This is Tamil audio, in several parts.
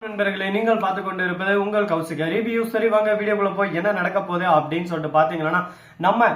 நண்பர்களே, நீங்கள் பார்த்து கொண்டு இருப்பது உங்கள் கௌசிகா ரிவ்யூ. சரி வாங்க வீடியோக்குள்ள போய் என்ன நடக்க போகுது அப்படின்னு சொல்லிட்டு பாத்தீங்கன்னா, நம்ம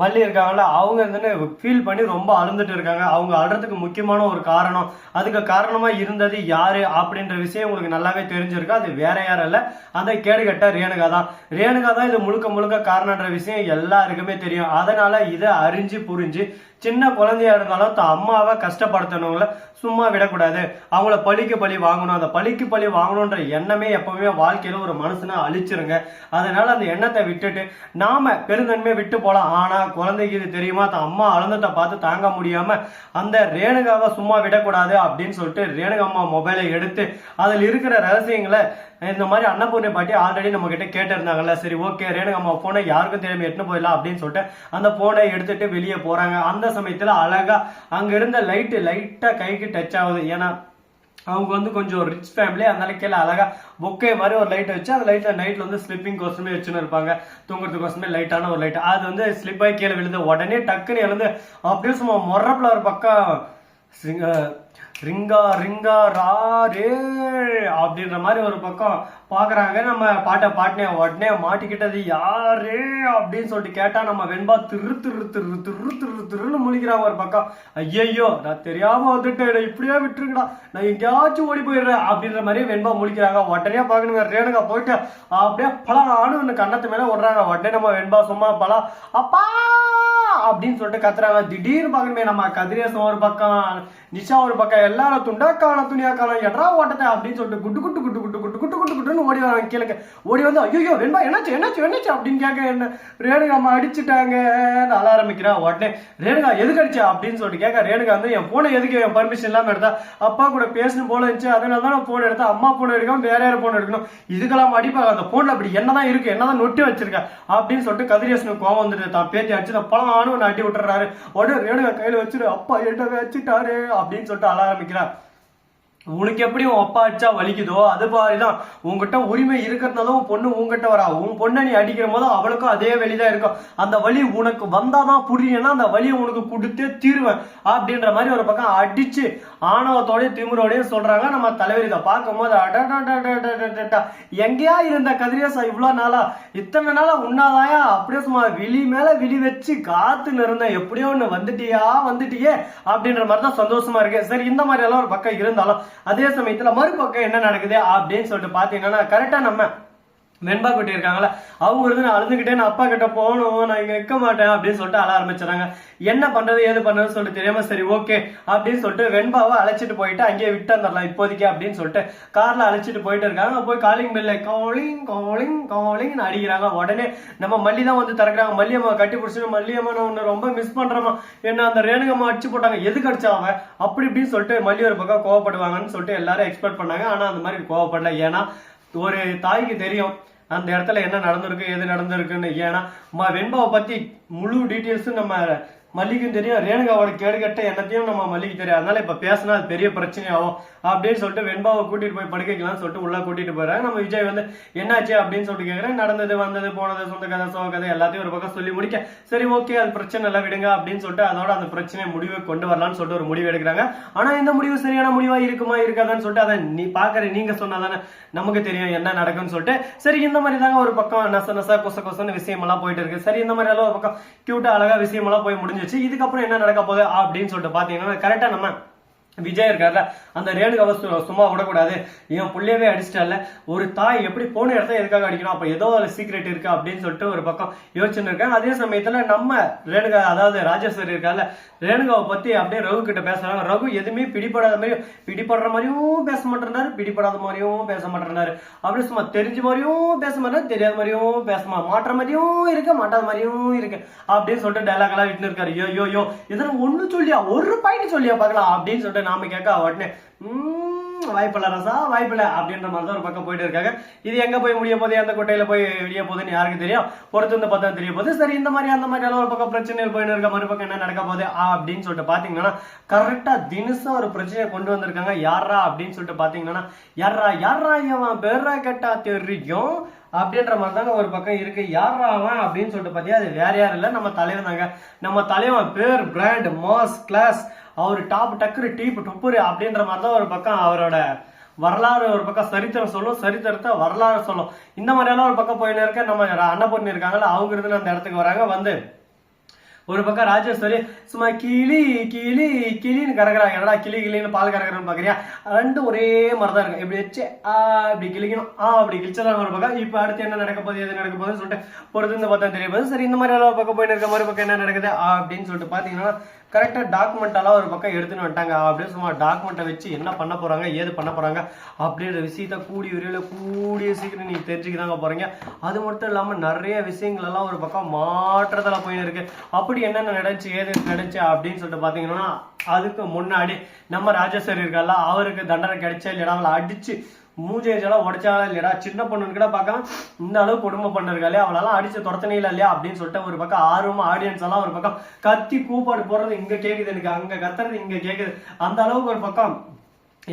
மல்லி இருக்காங்கல்ல, அவங்க வந்து ஃபீல் பண்ணி ரொம்ப அழுந்துட்டு இருக்காங்க. அவங்க அழுறதுக்கு முக்கியமான ஒரு காரணம், அதுக்கு காரணமா இருந்தது யாரு அப்படின்ற விஷயம் உங்களுக்கு நல்லாவே தெரிஞ்சிருக்கு. அது வேற யாரும் இல்ல, அந்த கேடுகட்ட ரேணுகா தான். ரேணுகா தான் இது முழுக்க முழுக்க காரணன்ற விஷயம் எல்லாருக்குமே தெரியும். அதனால இதை அறிஞ்சு புரிஞ்சு சின்ன குழந்தையா இருந்தாலும் அம்மாவை கஷ்டப்படுத்தணுங்கள சும்மா விடக்கூடாது, அவங்கள பழிக்கு பழி வாங்கணும். அந்த பழிக்கு பழி வாங்கணுன்ற எண்ணமே எப்பவுமே வாழ்க்கையில ஒரு மனுஷனை அழிச்சிருங்க. அதனால அந்த எண்ணத்தை விட்டுட்டு நாம பெருந்தன்மையை விட்டு போலாம். ஆனா குழந்தைக்கு இது தெரியுமா, அம்மா அழுந்தத்தை பார்த்து தாங்க முடியாம அந்த ரேணுகாவை சும்மா விடக்கூடாது அப்படின்னு சொல்லிட்டு ரேணுகா அம்மா மொபைலை எடுத்து அதில் இருக்கிற ரகசியங்களை இந்த மாதிரி அன்னபூர்ணி பாட்டி ஆல்ரெடி நம்ம கிட்ட கேட்டிருந்தாங்கல்ல. சரி ஓகே, ரேணுகா அம்மா போனை யாருக்கும் தெரியாம எட்டுன்னு போயிடலாம் அப்படின்னு சொல்லிட்டு அந்த போனை எடுத்துட்டு வெளியே போறாங்க. அந்த சமயத்துல அழகா அங்க இருந்த லைட்டா கைக்கு டச் ஆகுது. ஏன்னா அவங்க வந்து கொஞ்சம் ரிச் ஃபேமிலி, அதனால கீழே அழகா பொக்கே மாதிரி ஒரு லைட் வச்சு அந்த லைட்ல நைட்ல வந்து ஸ்லிப்பிங் கோசமே வச்சுன்னு இருப்பாங்க, தூங்குறதுக்கோசமே லைட்டான ஒரு லைட். அது வந்து ஸ்லிப் ஆகி கீழே விழுந்து உடனே டக்குன்னு எழுந்து அப்படியே சும்மா மொரப்புல ஒரு பக்கம் ரிங்கா ரிங்கா ராரே அப்படின்ற மாதிரி ஒரு பக்கம் பாக்குறாங்க. நம்ம பாட்டினே உடனே மாட்டிக்கிட்டது யாரு அப்படின்னு சொல்லிட்டு கேட்டா நம்ம வெண்பா திரு திரு திரு திரு திரு திருன்னு முழிக்கிறாங்க ஒரு பக்கம். ஐயோ நான் தெரியாம வந்துட்டேன், இப்படியே விட்டுருக்கடா, நான் எங்கேயாச்சும் ஓடி போயிடுறேன் அப்படின்ற மாதிரி வெண்பா முழிக்கிறாங்க. உடனே பாக்கணுங்க ரேணுகா போயிட்டு அப்படியே பலான்னு கண்ணத்து மேல விடுறாங்க. உடனே நம்ம வெண்பா சும்மா பலா அப்பா அப்படின்னு சொல்லிட்டு கத்துறாங்க. திடீர்னு பாக்கணுமே நம்ம கதிரேசன் ஒரு பக்கம், நிஷா ஒரு பக்கம், எல்லாரும் துண்டா காலம் துணியா காலம் எட்ரா ஓட்டத்தை அப்படின்னு சொல்லிட்டு குட்டு குட்டு குட்டு குட்டு குட்டு குட்டு குட்டு குட்டுன்னு ஓடி வராங்க. கீழே ஓடி வந்து ஐயோ வெண்பா என்னாச்சு என்னாச்சு என்னாச்சு அப்படின்னு கேட்க, என்ன ரேணுகா அம்மா அடிச்சுட்டாங்க அழ ஆரம்பிக்கிறா. உடனே ரேணுகா எதுக்கு அடிச்சா அப்படின்னு சொல்லிட்டு கேட்க, ரேணுகா வந்து என் போனை எதுக்கு என் பர்மிஷன் இல்லாம எடுத்தா, அப்பா கூட பேசணும் போல இருந்துச்சு, அதனால தான் நான் போன் எடுத்தேன், அம்மா போன் எடுக்கணும் வேற யாரும் போன் எடுக்கணும், இதுக்கெல்லாம் அடிப்பாங்க, அந்த போன்ல அப்படி என்னதான் இருக்கு, என்னதான் நொட்டி வச்சிருக்க அப்படின்னு சொல்லிட்டு கதிரேசனுக்கு கோவம் வந்துட்டு தான் பேத்தி அடிச்சு பழம் அடி விட்டுறாரு. உடனே ரேணுகா கையில வச்சுட்டு அப்பா என்ன வச்சுட்டாரு அப்படின்னு சொல்லிட்டு அழ ஆரம்பிக்கிறார். உனக்கு எப்படி உன் அப்பா அடிச்சா வலிக்குதோ அது மாதிரிதான் உங்ககிட்ட உரிமை இருக்கிறதுனாலும் பொண்ணு உங்ககிட்ட வரா. உன் பொண்ணை நீ அடிக்கிற போது அவளுக்கும் அதே வலிதான் இருக்கும். அந்த வலி உனக்கு வந்தாதான் புரியனா அந்த வலியை உனக்கு கொடுத்தே தீருவேன் அப்படின்ற மாதிரி ஒரு பக்கம் அடிச்சு ஆணவத்தோடய திமுறோடய சொல்றாங்க. நம்ம தலைவர் இதை பார்க்கும் போது எங்கேயா இருந்த கதிரேசா இவ்வளவு நாளா, இத்தனை நாளா உண்ணாதாயா அப்படியே சும்மா விழி மேல விழி வச்சு காத்துன்னு இருந்தேன், எப்படியோ ஒண்ணு வந்துட்டியே அப்படின்ற மாதிரிதான் சந்தோஷமா இருக்கு. சரி இந்த மாதிரி எல்லாம் ஒரு பக்கம் இருந்தாலும் அதே சமயத்துல மறுபக்கம் என்ன நடக்குது அப்படின்னு சொல்லிட்டு பாத்தீங்கன்னா, கரெக்டா நம்ம வெண்பா குட்டி இருக்காங்களா, அவங்க இருந்து நான் அழுதுகிட்டே நான் அப்பா கிட்ட போகணும், நான் இங்க நிற்க மாட்டேன் அப்படின்னு சொல்லிட்டு அழ ஆரம்பிச்சாங்க. என்ன பண்றது ஏது பண்றதுன்னு சொல்லிட்டு தெரியாம சரி ஓகே அப்படின்னு சொல்லிட்டு வெண்பாவை அழைச்சிட்டு போயிட்டு அங்கேயே விட்டு வந்துடலாம் இப்போதைக்கு அப்படின்னு சொல்லிட்டு கார்ல அழைச்சிட்டு போயிட்டு இருக்காங்க. போய் காலிங் பெல்ல காலிங் காலிங் காலிங் அடிக்கிறாங்க. உடனே நம்ம மல்லி தான் வந்து திறக்கிறாங்க. மல்லியம்மா கட்டி பிடிச்சிட்டு, மல்லியம்மா நான் உன்னை ரொம்ப மிஸ் பண்றேமா, என்ன அந்த ரேணுகம்மா அடிச்சு போட்டாங்க, எதுக்கு அடிச்சாங்க அப்படி இப்படின்னு சொல்லிட்டு மல்லி ஒரு பக்கம் கோவப்படுவாங்கன்னு சொல்லிட்டு எல்லாரும் எக்ஸ்பெக்ட் பண்ணாங்க. ஆனா அந்த மாதிரி கோவப்படல. ஏன்னா ஒரு தாய்க்கு தெரியும் அந்த இடத்துல என்ன நடந்திருக்கு எது நடந்திருக்குன்னு. ஏன்னா வெண்பாவை பத்தி முழு டீட்டெயில்ஸும் நம்ம மல்லிக்கும் தெரியும், ரேணுகாவோட கேடுகட்ட எண்ணத்தையும் நம்ம மல்லிக்கு தெரியும். அதனால இப்ப பேசினா அது பெரிய பிரச்சனையாகும் அப்படின்னு சொல்லிட்டு வெண்பாவை கூட்டிட்டு போய் படுக்கைக்கலாம்னு சொல்லிட்டு உள்ள கூட்டிட்டு போறாங்க. நம்ம விஜய் வந்து என்னாச்சு அப்படின்னு சொல்லிட்டு கேட்கிறேன். நடந்தது வந்தது போனது சொந்த கதை சோக கதை எல்லாத்தையும் ஒரு பக்கம் சொல்லி முடிக்க, சரி ஓகே அது பிரச்சனை எல்லாம் விடுங்க அப்படின்னு சொல்லிட்டு அதோட அந்த பிரச்சனையை முடிவை கொண்டு வரலாம்னு சொல்லிட்டு ஒரு முடிவு எடுக்கிறாங்க. ஆனா இந்த முடிவு சரியான முடிவா இருக்குமா இருக்காதான்னு சொல்லிட்டு அதை நீ பாக்குற நீங்க சொன்னாதானே நமக்கு தெரியும் என்ன நடக்கும்னு சொல்லிட்டு. சரி இந்த மாதிரி தாங்க ஒரு பக்கம் நச நசா கொச கொசன்னு விஷயம் எல்லாம் போயிட்டு இருக்கு. சரி இந்த மாதிரி எல்லாம் ஒரு பக்கம் கியூட்டா அழகா விஷயம் எல்லாம் போய் முடிஞ்சு இதுக்கப்புறம் என்ன நடக்க போகுது அப்படின்னு சொல்லிட்டு பாத்தீங்கன்னா, கரெக்டா நம்ம விஜய் இருக்காருல, அந்த ரேணுகாவை சும்மா விடக்கூடாது, என் புள்ளையவே அடிச்சிட்டால, ஒரு தாய் எப்படி போன இடத்த எதுக்காக அடிக்கணும், அப்ப ஏதோ ஒரு சீக்ரெட் இருக்கு அப்படின்னு சொல்லிட்டு ஒரு பக்கம் யோசிச்சுன்னு இருக்காங்க. அதே சமயத்துல நம்ம ரேணுகா அதாவது ராஜேஸ்வரி இருக்கால, ரேணுகாவை பத்தி அப்படியே ரகு கிட்ட பேசுறாங்க. ரகு எதுவுமே பிடிபடாத மாதிரியும் பிடிபடுற மாதிரியும் பேச மாட்டேறாரு, பிடிபடாத மாதிரியும் பேச மாட்டேறாரு, அப்படியே சும்மா தெரிஞ்ச மாதிரியும் பேச மாட்டாரு, தெரியாத மாதிரியும் பேச மாற்ற மாதிரியும் இருக்க மாட்டாத மாதிரியும் இருக்கு அப்படின்னு சொல்லிட்டு டைலாக் எல்லாம் விட்டு இருக்காரு. யோ இதெல்லாம் ஒண்ணு சொல்லியா ஒரு பாயிண்ட் சொல்லியா பாக்கலாம் அப்படின்னு சொல்லிட்டு நாம கேட்க உடனே வாய்ப்பில்ல ரசா வாய்ப்பில்ல அப்படின்ற மாதிரி தான் ஒரு பக்கம் போயிட்டு இருக்காங்க. இது எங்க போய் முடிய போகுது, எந்த கொட்டையில போய் வெளியே போகுதுன்னு யாருக்கு தெரியும், பொறுத்து வந்து பார்த்தா தெரிய போகுது. சரி இந்த மாதிரி அந்த மாதிரி எல்லாம் ஒரு பக்கம் பிரச்சனைகள் போயிட்டு இருக்க, மறுபக்கம் என்ன நடக்க போகுது அப்படின்னு சொல்லிட்டு பாத்தீங்கன்னா, கரெக்டா தினசா ஒரு பிரச்சனையை கொண்டு வந்திருக்காங்க. யாரா அப்படின்னு சொல்லிட்டு பாத்தீங்கன்னா, யாரா இவன் பேரா கேட்டா தெரியும் அப்படின்ற மாதிரி தாங்க ஒரு பக்கம் இருக்கு. யாரா அவன் அப்படின்னு சொல்லிட்டு பாத்தியா, அது வேற யாரும் இல்ல, நம்ம தலைவன் தாங்க. நம்ம தலைவன் பேர் பிராண்ட் மாஸ் கிளாஸ், அவரு டாப் டக்குரு டீப் டுப்புரு அப்படின்ற மாதிரி தான் ஒரு பக்கம் அவரோட வரலாறு ஒரு பக்கம் சரித்திரம் சொல்லும், சரித்திரத்தை வரலாறு சொல்லும். இந்த மாதிரி எல்லாம் ஒரு பக்கம் போயின்னு இருக்க நம்ம அன்னபூர்ணி இருக்காங்கல்ல, அவங்க இருந்து அந்த இடத்துக்கு வராங்க. வந்து ஒரு பக்கம் ராஜேஸ்வரி சும்மா கிளி கிளி கிளின்னு கறக்குறாங்க. என்னடா கிளி கிளின்னு பால் கறக்குறன்னு பாக்குறியா? ரெண்டும் ஒரே மாதிரிதான் இருக்கு. இப்படி வச்சு இப்படி கிளிக்கணும், அப்படி கிழிச்சதான் ஒரு பக்கம். இப்ப அடுத்து என்ன நடக்க போகுது, எது நடக்க போகுதுன்னு சொல்லிட்டு பொறுத்து இந்த பார்த்தா தெரிய போகுது. சரி, இந்த மாதிரி எல்லாம் பக்கம் போயிட்டு இருக்க மாதிரி பக்கம் என்ன நடக்குது அப்படின்னு சொல்லிட்டு பாத்தீங்கன்னா, கரெக்டா டாக்குமெண்ட் எல்லாம் ஒரு பக்கம் எடுத்துன்னு வந்துட்டாங்க. அப்படியே சும்மா டாக்குமெண்ட்டை வச்சு என்ன பண்ண போறாங்க, ஏது பண்ண போறாங்க அப்படின்ற விஷயத்த கூடிய சீக்கிரம் நீங்க தெரிஞ்சுக்கதாங்க போறீங்க. அது மட்டும் இல்லாம நிறைய விஷயங்கள் எல்லாம் ஒரு பக்கம் மாற்றத்துல போயின்னு இருக்கு. அப்படி என்னென்ன நடந்துச்சு, ஏது நடந்துச்சு அப்படின்னு சொல்லிட்டு பாத்தீங்கன்னா, அதுக்கு முன்னாடி நம்ம ராஜேஸ்வரி இருக்கல, அவருக்கு தண்டனை கிடைச்சா இல்லையா, அவளை அடிச்சு மூஞ்செல்லாம் உடைச்சாலும் இல்லையா, சின்ன பொண்ணுன்னு கூட பார்க்கலாம் இந்த அளவு கொடுமை பண்ணிருக்காளே, அவளெல்லாம் அடிச்சு துரத்தனே இல்லையா அப்படின்னு சொல்லிட்டு ஒரு பக்கம் ஆர்வமா ஆடியன்ஸ் எல்லாம் ஒரு பக்கம் கத்தி கூப்பாடு போடுறது இங்க கேக்குது, எனக்கு அங்க கத்துறது இங்க கேக்குது. அந்த அளவுக்கு ஒரு பக்கம்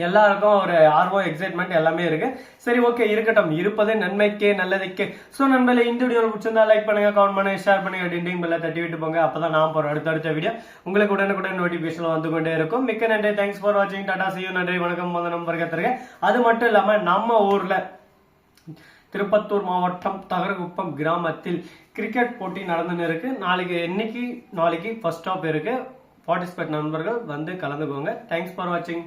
எல்லாருக்கும் ஒரு ஆர்வம், எக்ஸைட்மெண்ட் எல்லாமே இருக்கு. சரி, ஓகே, இருக்கட்டும், இருப்பது நன்மைக்கே நல்லதுக்கே. ஸோ நண்பர்களே, இந்த வீடியோ பிடிச்சிருந்தா லைக் பண்ணுங்க, கமெண்ட் பண்ணுங்க, ஷேர் பண்ணுங்க, டிண்டிங் பெல்ல தட்டி விட்டு போங்க. அப்பதான் நான் போற அடுத்த வீடியோ உங்களுக்கு உடனுக்குடன் நோட்டிபிகேஷன் வந்து கொண்டே இருக்கும். மிக்க நன்றி, தேங்க்ஸ் ஃபார் வாட்சிங், டாடா, see you, நன்றி, வணக்கம், வந்தனம், பரகத்திருக்கேன். அது மட்டும் இல்லாம நம்ம ஊர்ல திருப்பத்தூர் மாவட்டம் தகரகுப்பம் கிராமத்தில் கிரிக்கெட் போட்டி நடந்துன்னு இருக்கு. நாளைக்கு ஃபர்ஸ்ட் ஸ்டாப் இருக்கு. பார்ட்டிசிபேட் நண்பர்கள் வந்து கலந்துக்கோங்க. தேங்க்ஸ் ஃபார் வாட்சிங்.